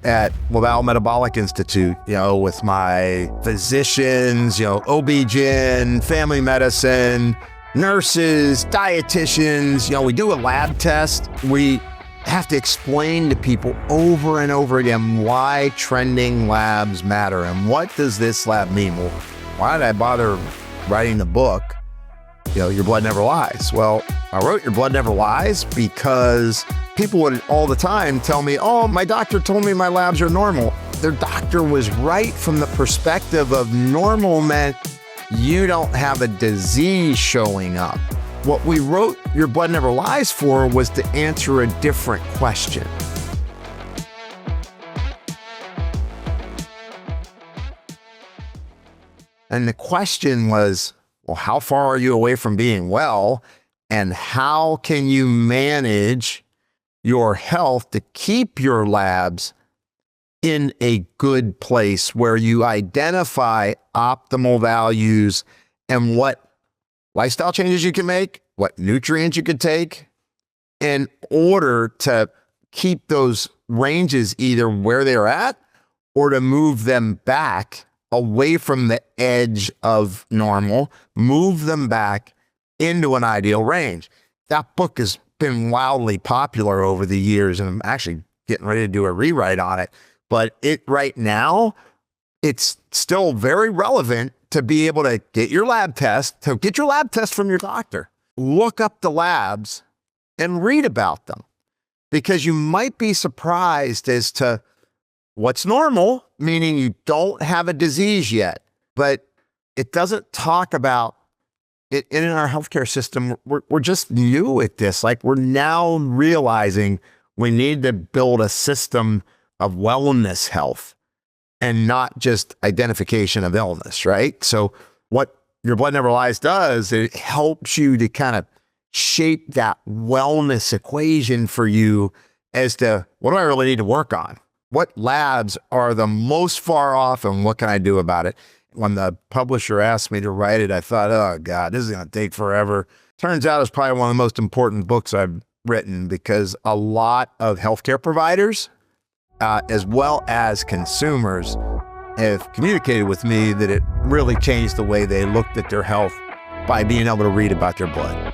at Laval Metabolic Institute, with my physicians, OB-GYN, family medicine, nurses, dietitians, we do a lab test. We have to explain to people over and over again why trending labs matter and what does this lab mean. Well, why did I bother writing the book, Your Blood Never Lies? Well, I wrote Your Blood Never Lies because people would all the time tell me, oh, my doctor told me my labs are normal. Their doctor was right from the perspective of normal meant you don't have a disease showing up. What we wrote Your Blood Never Lies for was to answer a different question. And the question was, well, how far are you away from being well? And how can you manage your health to keep your labs in a good place where you identify optimal values and what lifestyle changes you can make, what nutrients you could take in order to keep those ranges either where they're at or to move them back away from the edge of normal, move them back into an ideal range. That book has been wildly popular over the years, and I'm actually getting ready to do a rewrite on it. But right now, it's still very relevant to be able to get your lab test, from your doctor. Look up the labs and read about them, because you might be surprised as to what's normal, meaning you don't have a disease yet, but it doesn't talk about it in our healthcare system. We're just new at this. Like, we're now realizing we need to build a system of wellness health and not just identification of illness, right? So what Your Blood Never Lies does, it helps you to kind of shape that wellness equation for you as to what do I really need to work on? What labs are the most far off and what can I do about it? When the publisher asked me to write it, I thought, oh God, this is going to take forever. Turns out it's probably one of the most important books I've written, because a lot of healthcare providers, as well as consumers, have communicated with me that it really changed the way they looked at their health by being able to read about their blood.